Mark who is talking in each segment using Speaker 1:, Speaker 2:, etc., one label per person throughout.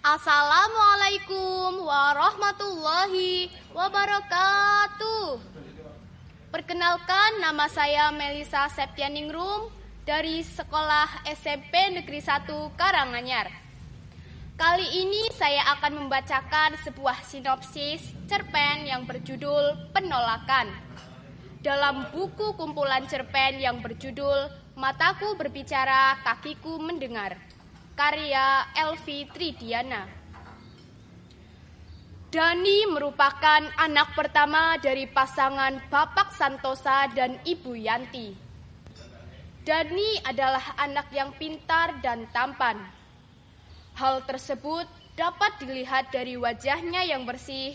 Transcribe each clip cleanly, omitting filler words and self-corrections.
Speaker 1: Assalamualaikum warahmatullahi wabarakatuh. Perkenalkan, nama saya Melisa Septianingrum dari Sekolah SMP Negeri 1 Karanganyar. Kali ini saya akan membacakan sebuah sinopsis cerpen yang berjudul Penolakan dalam buku kumpulan cerpen yang berjudul Mataku Berbicara, Kakiku Mendengar, karya Elvi Tridiana. Dani merupakan anak pertama dari pasangan Bapak Santosa dan Ibu Yanti. Dani adalah anak yang pintar dan tampan. Hal tersebut dapat dilihat dari wajahnya yang bersih,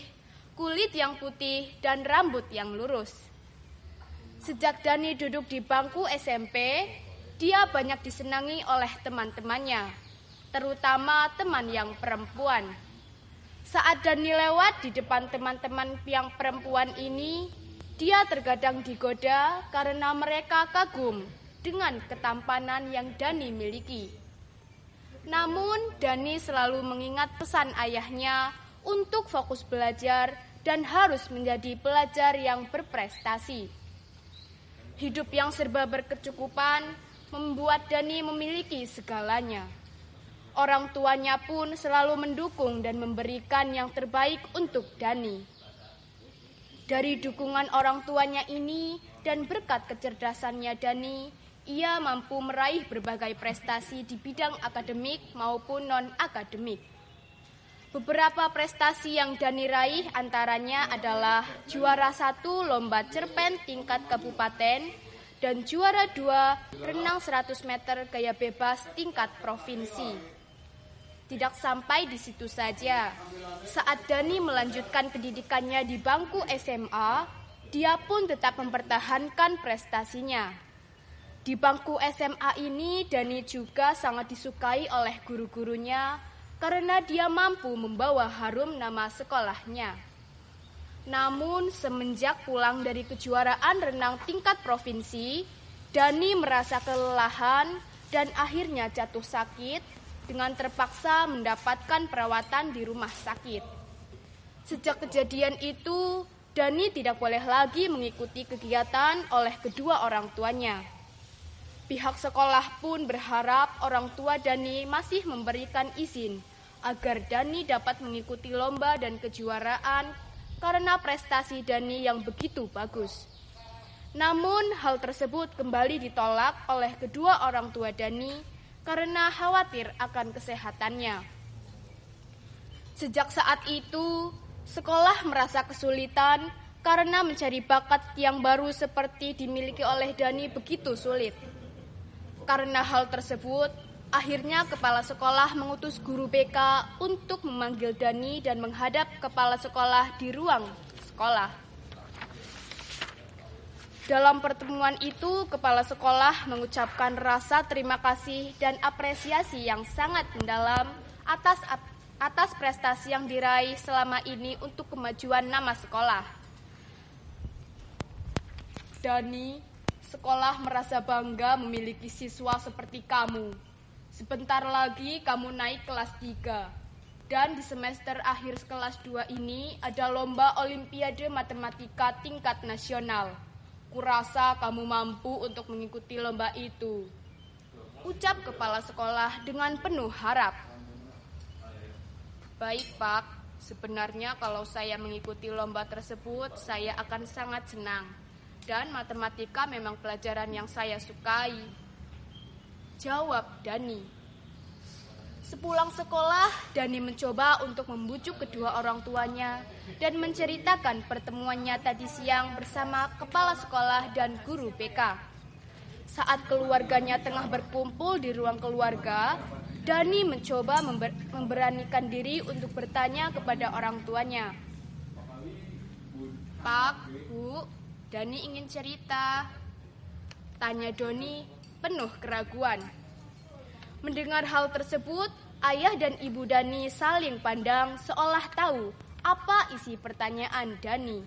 Speaker 1: kulit yang putih, dan rambut yang lurus. Sejak Dani duduk di bangku SMP, dia banyak disenangi oleh teman-temannya, terutama teman yang perempuan. Saat Dani lewat di depan teman-teman yang perempuan ini, dia terkadang digoda karena mereka kagum dengan ketampanan yang Dani miliki. Namun, Dani selalu mengingat pesan ayahnya untuk fokus belajar dan harus menjadi pelajar yang berprestasi. Hidup yang serba berkecukupan membuat Dani memiliki segalanya. Orang tuanya pun selalu mendukung dan memberikan yang terbaik untuk Dani. Dari dukungan orang tuanya ini dan berkat kecerdasannya Dani, ia mampu meraih berbagai prestasi di bidang akademik maupun non-akademik. Beberapa prestasi yang Dani raih antaranya adalah juara 1 lomba cerpen tingkat kabupaten dan juara 2 renang 100 meter gaya bebas tingkat provinsi. Tidak sampai di situ saja. Saat Dani melanjutkan pendidikannya di bangku SMA, dia pun tetap mempertahankan prestasinya. Di bangku SMA ini, Dani juga sangat disukai oleh guru-gurunya karena dia mampu membawa harum nama sekolahnya. Namun, semenjak pulang dari kejuaraan renang tingkat provinsi, Dani merasa kelelahan dan akhirnya jatuh sakit dengan terpaksa mendapatkan perawatan di rumah sakit. Sejak kejadian itu, Dani tidak boleh lagi mengikuti kegiatan oleh kedua orang tuanya. Pihak sekolah pun berharap orang tua Dani masih memberikan izin agar Dani dapat mengikuti lomba dan kejuaraan karena prestasi Dani yang begitu bagus. Namun, hal tersebut kembali ditolak oleh kedua orang tua Dani karena khawatir akan kesehatannya. Sejak saat itu, sekolah merasa kesulitan karena mencari bakat yang baru seperti dimiliki oleh Dani begitu sulit. Karena hal tersebut, akhirnya kepala sekolah mengutus guru BK untuk memanggil Dani dan menghadap kepala sekolah di ruang sekolah. Dalam pertemuan itu, kepala sekolah mengucapkan rasa terima kasih dan apresiasi yang sangat mendalam atas prestasi yang diraih selama ini untuk kemajuan nama sekolah. Dani, sekolah merasa bangga memiliki siswa seperti kamu. Sebentar lagi kamu naik kelas 3. Dan di semester akhir kelas 2 ini ada lomba Olimpiade Matematika tingkat nasional. Kurasa kamu mampu untuk mengikuti lomba itu, ucap kepala sekolah dengan penuh harap. Baik, Pak. Sebenarnya kalau saya mengikuti lomba tersebut, saya akan sangat senang. Dan matematika memang pelajaran yang saya sukai, jawab Dani. Sepulang sekolah, Dani mencoba untuk membujuk kedua orang tuanya dan menceritakan pertemuannya tadi siang bersama kepala sekolah dan guru BK. Saat keluarganya tengah berkumpul di ruang keluarga, Dani mencoba memberanikan diri untuk bertanya kepada orang tuanya. Pak, Bu, Dani ingin cerita, tanya Doni penuh keraguan. Mendengar hal tersebut, ayah dan ibu Dani saling pandang seolah tahu apa isi pertanyaan Dani.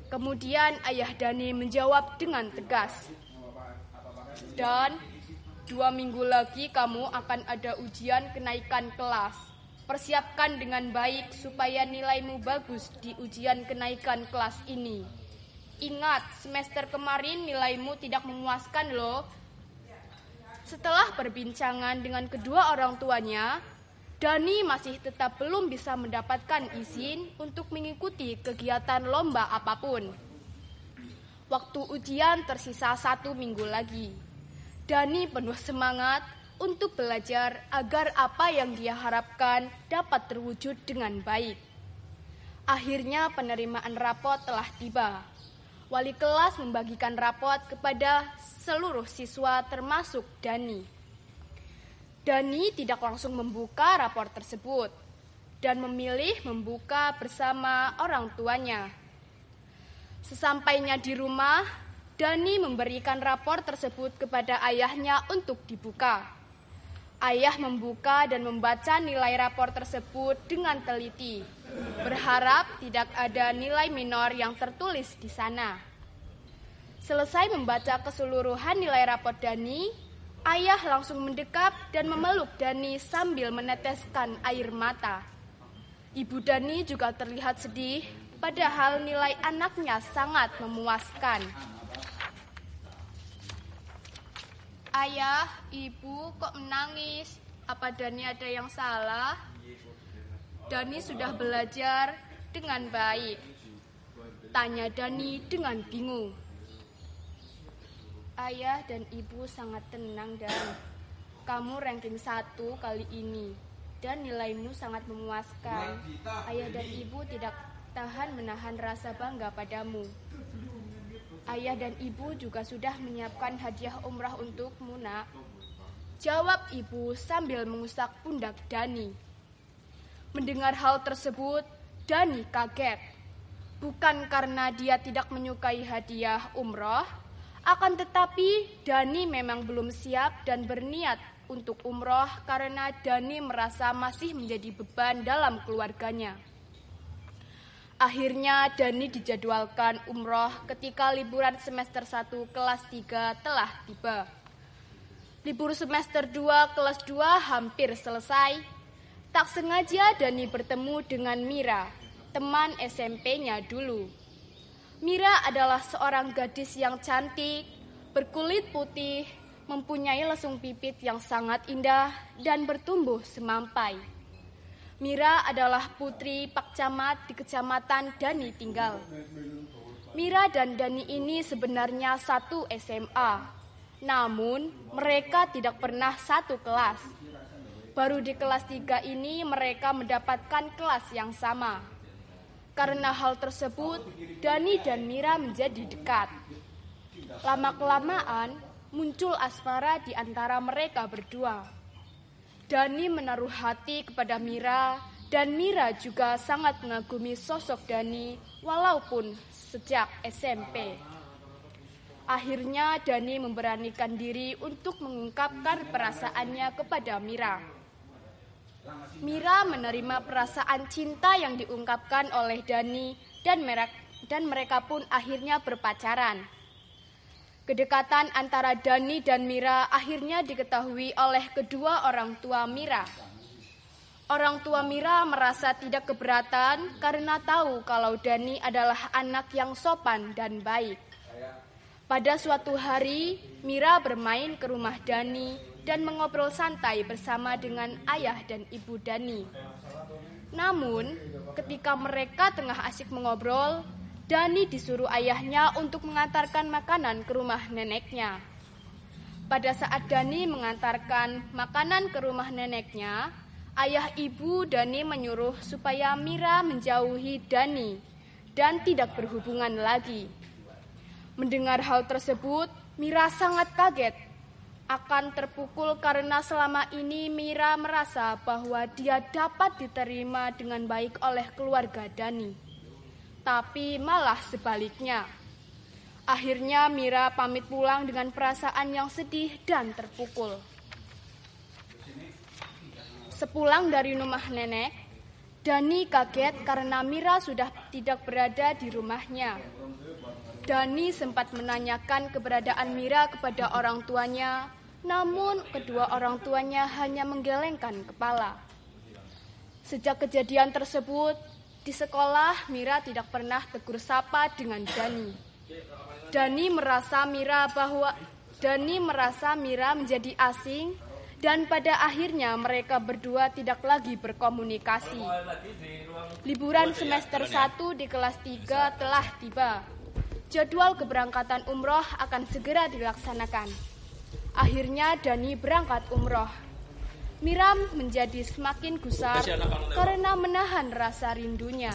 Speaker 1: Kemudian ayah Dani menjawab dengan tegas. Dan 2 minggu lagi kamu akan ada ujian kenaikan kelas. Persiapkan dengan baik supaya nilaimu bagus di ujian kenaikan kelas ini. Ingat, semester kemarin nilaimu tidak memuaskan loh. Setelah perbincangan dengan kedua orang tuanya, Dani masih tetap belum bisa mendapatkan izin untuk mengikuti kegiatan lomba apapun. Waktu ujian tersisa 1 minggu lagi. Dani penuh semangat untuk belajar agar apa yang dia harapkan dapat terwujud dengan baik. Akhirnya penerimaan rapot telah tiba. Wali kelas membagikan rapot kepada seluruh siswa termasuk Dani. Dani tidak langsung membuka rapor tersebut dan memilih membuka bersama orang tuanya. Sesampainya di rumah, Dani memberikan rapor tersebut kepada ayahnya untuk dibuka. Ayah membuka dan membaca nilai rapor tersebut dengan teliti, berharap tidak ada nilai minor yang tertulis di sana. Selesai membaca keseluruhan nilai rapor Dani, ayah langsung mendekap dan memeluk Dani sambil meneteskan air mata. Ibu Dani juga terlihat sedih, padahal nilai anaknya sangat memuaskan. Ayah, ibu kok menangis? Apa Dani ada yang salah? Dani sudah belajar dengan baik. Tanya Dani dengan bingung. Ayah dan ibu sangat tenang dan kamu ranking 1 kali ini dan nilaimu sangat memuaskan. Ayah dan ibu tidak tahan menahan rasa bangga padamu. Ayah dan ibu juga sudah menyiapkan hadiah umrah untukmu, nak. Jawab ibu sambil mengusap pundak Dani. Mendengar hal tersebut, Dani kaget. Bukan karena dia tidak menyukai hadiah umrah, akan tetapi Dani memang belum siap dan berniat untuk umroh karena Dani merasa masih menjadi beban dalam keluarganya. Akhirnya Dani dijadwalkan umroh ketika liburan semester 1 kelas 3 telah tiba. Libur semester 2 kelas 2 hampir selesai. Tak sengaja Dani bertemu dengan Mira, teman SMP-nya dulu. Mira adalah seorang gadis yang cantik, berkulit putih, mempunyai lesung pipit yang sangat indah dan bertumbuh semampai. Mira adalah putri Pak Camat di kecamatan Dani tinggal. Mira dan Dani ini sebenarnya satu SMA, namun mereka tidak pernah satu kelas. Baru di kelas 3 ini mereka mendapatkan kelas yang sama. Karena hal tersebut, Dani dan Mira menjadi dekat. Lama-kelamaan muncul asmara di antara mereka berdua. Dani menaruh hati kepada Mira, dan Mira juga sangat mengagumi sosok Dani walaupun sejak SMP. Akhirnya Dani memberanikan diri untuk mengungkapkan perasaannya kepada Mira. Mira menerima perasaan cinta yang diungkapkan oleh Dani dan mereka pun akhirnya berpacaran. Kedekatan antara Dani dan Mira akhirnya diketahui oleh kedua orang tua Mira. Orang tua Mira merasa tidak keberatan karena tahu kalau Dani adalah anak yang sopan dan baik. Pada suatu hari, Mira bermain ke rumah Dani dan mengobrol santai bersama dengan ayah dan ibu Dani. Namun, ketika mereka tengah asyik mengobrol, Dani disuruh ayahnya untuk mengantarkan makanan ke rumah neneknya. Pada saat Dani mengantarkan makanan ke rumah neneknya, ayah ibu Dani menyuruh supaya Mira menjauhi Dani dan tidak berhubungan lagi. Mendengar hal tersebut, Mira sangat kaget, akan terpukul karena selama ini Mira merasa bahwa dia dapat diterima dengan baik oleh keluarga Dani. Tapi malah sebaliknya. Akhirnya Mira pamit pulang dengan perasaan yang sedih dan terpukul. Sepulang dari rumah nenek, Dani kaget karena Mira sudah tidak berada di rumahnya. Dani sempat menanyakan keberadaan Mira kepada orang tuanya, namun kedua orang tuanya hanya menggelengkan kepala. Sejak kejadian tersebut, di sekolah Mira tidak pernah tegur sapa dengan Dani. Dani merasa Mira menjadi asing dan pada akhirnya mereka berdua tidak lagi berkomunikasi. Liburan semester 1 di kelas 3 telah tiba. Jadwal keberangkatan umroh akan segera dilaksanakan. Akhirnya Dani berangkat umroh. Mira menjadi semakin gusar karena menahan rasa rindunya.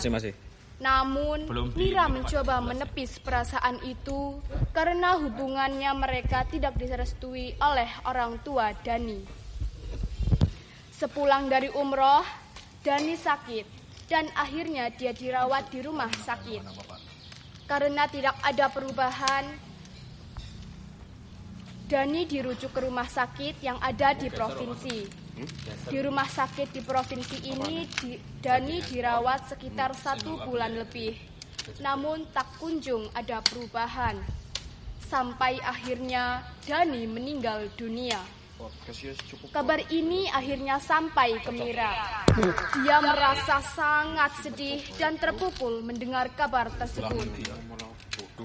Speaker 1: Namun, Mira mencoba menepis perasaan itu karena hubungannya mereka tidak direstui oleh orang tua Dani. Sepulang dari umroh, Dani sakit dan akhirnya dia dirawat di rumah sakit. Karena tidak ada perubahan, Dani dirujuk ke rumah sakit yang ada di provinsi. Di rumah sakit di provinsi ini, Dani dirawat sekitar 1 bulan lebih. Namun tak kunjung ada perubahan. Sampai akhirnya Dani meninggal dunia. Kabar ini akhirnya sampai ke Mira. Dia merasa sangat sedih dan terpukul mendengar kabar tersebut.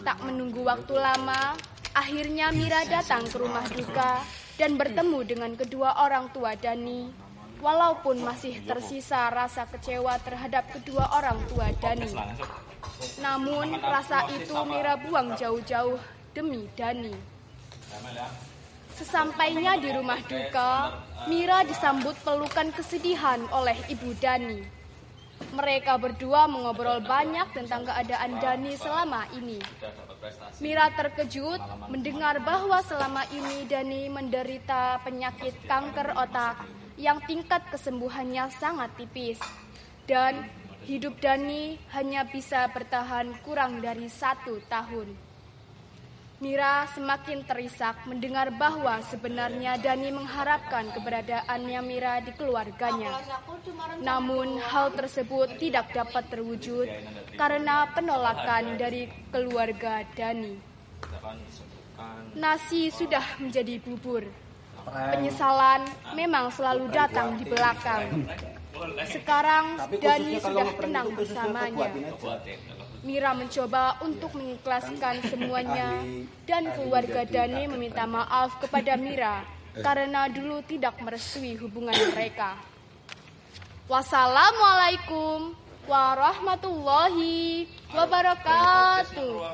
Speaker 1: Tak menunggu waktu lama, akhirnya Mira datang ke rumah duka dan bertemu dengan kedua orang tua Dani. Walaupun masih tersisa rasa kecewa terhadap kedua orang tua Dani. Namun rasa itu Mira buang jauh-jauh demi Dani. Sesampainya di rumah duka, Mira disambut pelukan kesedihan oleh ibu Dani. Mereka berdua mengobrol banyak tentang keadaan Dani selama ini. Mira terkejut mendengar bahwa selama ini Dani menderita penyakit kanker otak yang tingkat kesembuhannya sangat tipis. Dan hidup Dani hanya bisa bertahan kurang dari 1 tahun. Mira semakin terisak mendengar bahwa sebenarnya Dani mengharapkan keberadaannya Mira di keluarganya. Namun hal tersebut tidak dapat terwujud karena penolakan dari keluarga Dani. Nasi sudah menjadi bubur. Penyesalan memang selalu datang di belakang. Sekarang Dani sudah tenang bersamanya. Mira mencoba untuk mengikhlaskan semuanya dan keluarga Dani meminta maaf kepada Mira karena dulu tidak merestui hubungan mereka. Wassalamualaikum warahmatullahi wabarakatuh.